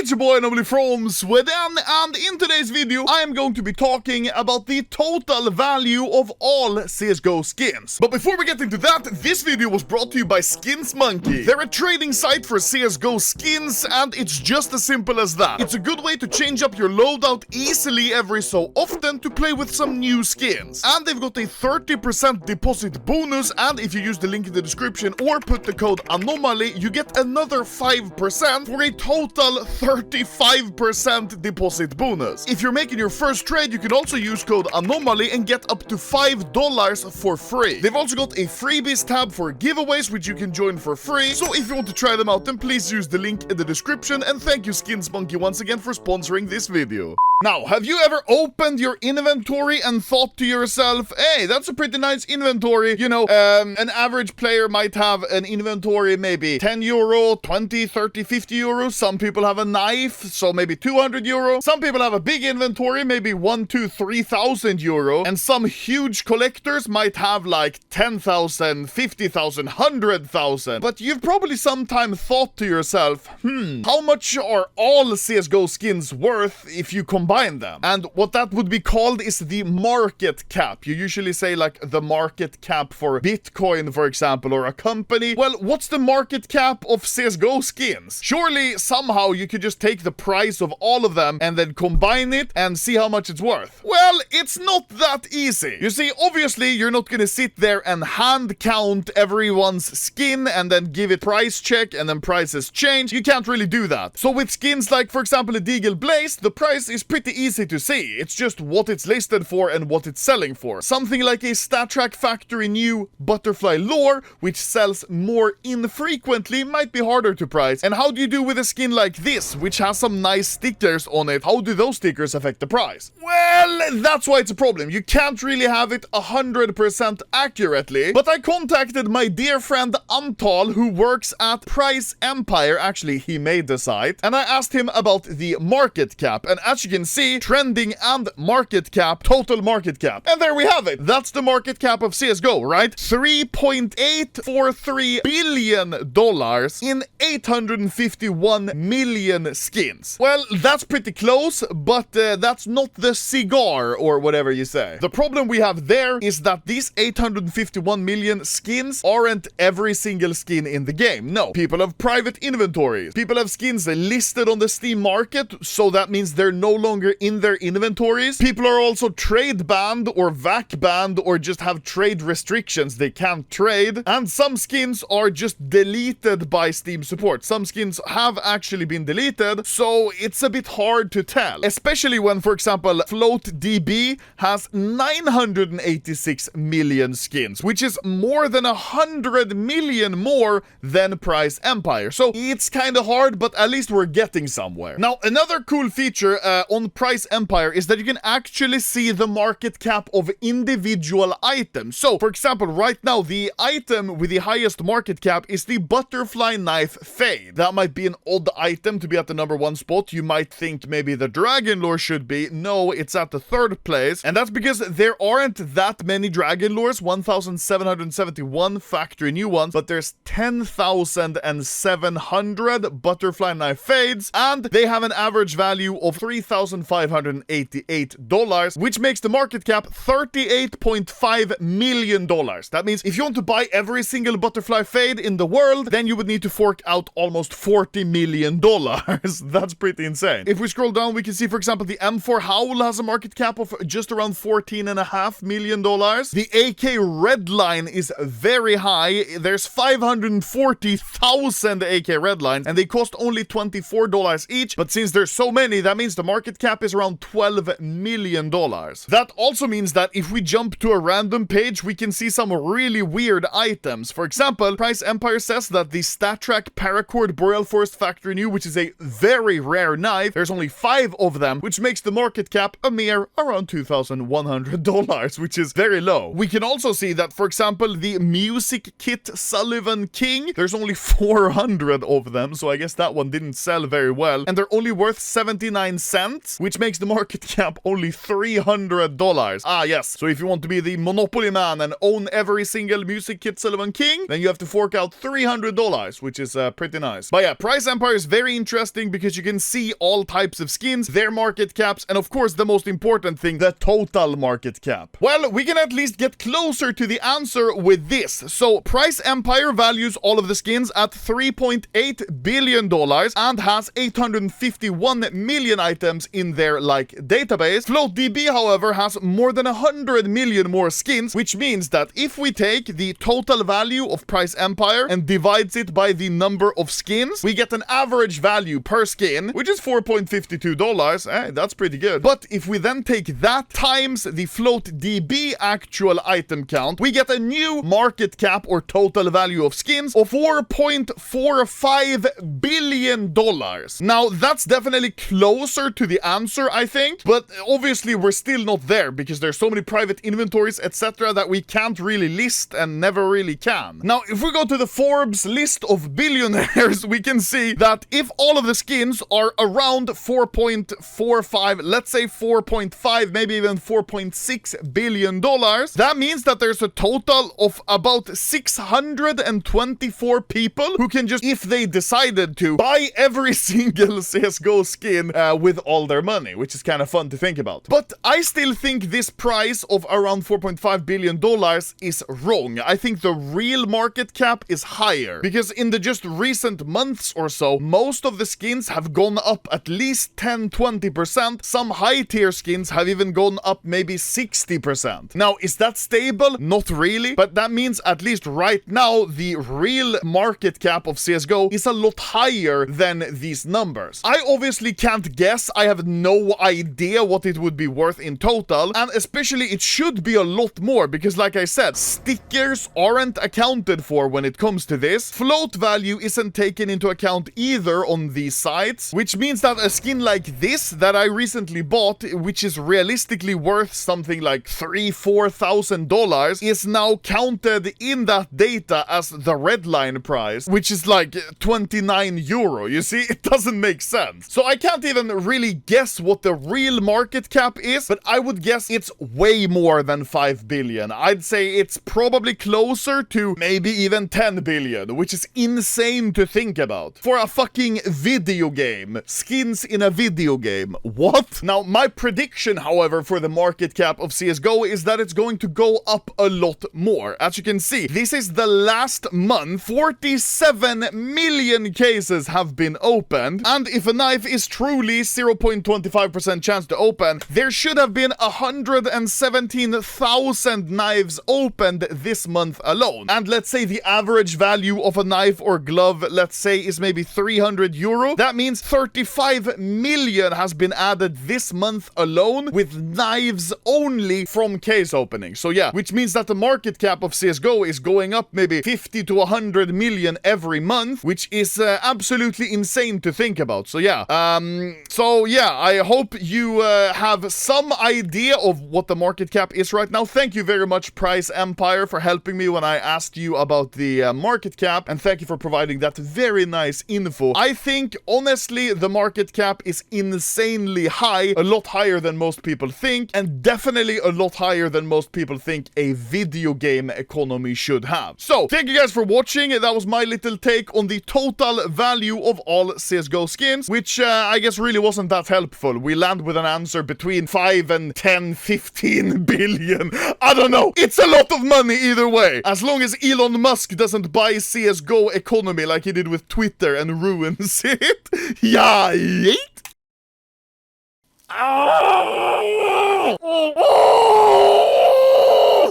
it's your boy Anomaly from Sweden, and in today's video I am going to be talking about the total value of all CSGO skins. But before we get into that, this video was brought to you by Skins Monkey. They're a trading site for CSGO skins, and it's just as simple as that. It's a good way to change up your loadout easily every so often to play with some new skins. And they've got a 30% deposit bonus, and if you use the link in the description or put the code Anomaly, you get another 5% for a total 35% deposit bonus. If you're making your first trade, you can also use code Anomaly and get up to $5 for free. They've also got a freebies tab for giveaways, which you can join for free. So if you want to try them out, then please use the link in the description. And thank you, Skins Monkey, once again for sponsoring this video. Now, have you ever opened your inventory and thought to yourself, hey, that's a pretty nice inventory? You know, an average player might have an inventory maybe 10 euro, 20, 30, 50 euro. Some people have a knife, so maybe 200 euro. Some people have a big inventory, maybe 1, 2, 3,000 euro. And some huge collectors might have like 10,000, 50,000, 100,000. But you've probably sometime thought to yourself, how much are all CSGO skins worth if you combine them? And what that would be called is the market cap. You usually say like the market cap for Bitcoin, for example, or a company. Well, what's the market cap of CSGO skins? Surely somehow you could just take the price of all of them and then combine it and see how much it's worth. Well, it's not that easy. You see, obviously you're not gonna sit there and hand count everyone's skin and then give it price check and then prices change. You can't really do that. So with skins like, for example, a Deagle Blaze, the price is pretty easy to see. It's just what it's listed for and what it's selling for. Something like a StatTrak Factory New Butterfly Lore, which sells more infrequently, might be harder to price. And how do you do with a skin like this, which has some nice stickers on it? How do those stickers affect the price? Well, that's why it's a problem. You can't really have it 100% accurately. But I contacted my dear friend Antal, who works at Price Empire. Actually, he made the site. And I asked him about the market cap. And as you can see, trending and market cap, total market cap. And there we have it. That's the market cap of CSGO, right? $3.843 billion in 851 million skins. Well, that's pretty close, but that's not the cigar or whatever you say. The problem we have there is that these 851 million skins aren't every single skin in the game. No, people have private inventories. People have skins listed on the Steam market, so that means they're no longer in their inventories. People are also trade banned or VAC banned or just have trade restrictions. They can't trade. And some skins are just deleted by Steam support. Some skins have actually been deleted, so it's a bit hard to tell. Especially when, for example, FloatDB has 986 million skins, which is more than 100 million more than Price Empire. So it's kind of hard, but at least we're getting somewhere. Now, another cool feature on Price Empire is that you can actually see the market cap of individual items. So, for example, right now, the item with the highest market cap is the Butterfly Knife Fade. That might be an odd item to be at the #1 spot. You might think maybe the Dragon Lore should be. No, it's at the 3rd place. And that's because there aren't that many Dragon Lores, 1,771 factory new ones, but there's 10,700 Butterfly Knife Fades, and they have an average value of $3,588, which makes the market cap $38.5 million. That means if you want to buy every single Butterfly Fade in the world, then you would need to fork out almost $40 million. That's pretty insane. If we scroll down, we can see, for example, the M4 Howl has a market cap of just around $14.5 million. The AK Redline is very high. There's 540,000 AK Redlines, and they cost only $24 each. But since there's so many, that means the market cap is around $12 million. That also means that if we jump to a random page, we can see some really weird items. For example, Price Empire says that the StatTrak Paracord Boreal Forest Factory New, which is a very rare knife, there's only 5 of them, which makes the market cap a mere around $2,100, which is very low. We can also see that, for example, the Music Kit Sullivan King, there's only 400 of them, so I guess that one didn't sell very well, and they're only worth 79 cents. skins, which makes the market cap only $300. Ah, yes. So if you want to be the Monopoly man and own every single Music Kit Sullivan King, then you have to fork out $300, which is pretty nice. But yeah, Price Empire is very interesting because you can see all types of skins, their market caps, and of course the most important thing, the total market cap. Well, we can at least get closer to the answer with this. So Price Empire values all of the skins at $3.8 billion and has 851 million items in their database. FloatDB, however, has more than 100 million more skins, which means that if we take the total value of Price Empire and divides it by the number of skins, we get an average value per skin, which is $4.52. That's pretty good. But if we then take that times the FloatDB actual item count, we get a new market cap or total value of skins of $4.45 billion. Now, that's definitely closer to the answer, I think, but obviously we're still not there because there's so many private inventories, etc., that we can't really list and never really can. Now, if we go to the Forbes list of billionaires, we can see that if all of the skins are around 4.45, let's say 4.5, maybe even $4.6 billion, that means that there's a total of about 624 people who can just, if they decided to, buy every single CSGO skin with all their money, which is kind of fun to think about. But I still think this price of around $4.5 billion is wrong. I think the real market cap is higher because in the just recent months or so, most of the skins have gone up at least 10-20%. Some high tier skins have even gone up maybe 60%. Now, is that stable? Not really, but that means at least right now the real market cap of CSGO is a lot higher than these numbers. I obviously can't guess. I have no idea what it would be worth in total, and especially it should be a lot more because, like I said, stickers aren't accounted for when it comes to this. Float value isn't taken into account either on these sites, which means that a skin like this that I recently bought, which is realistically worth something like $3,000-4,000, is now counted in that data as the red line price, which is like 29 euro. You see, it doesn't make sense. So I can't even really guess what the real market cap is, but I would guess it's way more than 5 billion. I'd say it's probably closer to maybe even 10 billion, which is insane to think about. For a fucking video game. Skins in a video game. What? Now, my prediction, however, for the market cap of CSGO is that it's going to go up a lot more. As you can see, this is the last month. 47 million cases have been opened, and if a knife is truly 0.25% chance to open, there should have been 117,000 knives opened this month alone. And let's say the average value of a knife or glove, let's say, is maybe 300 euro. That means 35 million has been added this month alone with knives only from case opening. So yeah, which means that the market cap of CSGO is going up maybe 50 to 100 million every month, which is absolutely insane to think about. So yeah, I hope you have some idea of what the market cap is right now. Thank you very much, Price Empire, for helping me when I asked you about the market cap, and thank you for providing that very nice info. I think, honestly, the market cap is insanely high, a lot higher than most people think, and definitely a lot higher than most people think a video game economy should have. So, thank you guys for watching. That was my little take on the total value of all CSGO skins, which I guess really wasn't that helpful. We land with an answer between 5 and 10, 15 billion. I don't know. It's a lot of money either way. As long as Elon Musk doesn't buy CSGO economy like he did with Twitter and ruins it. Yeah, yeet. Ah!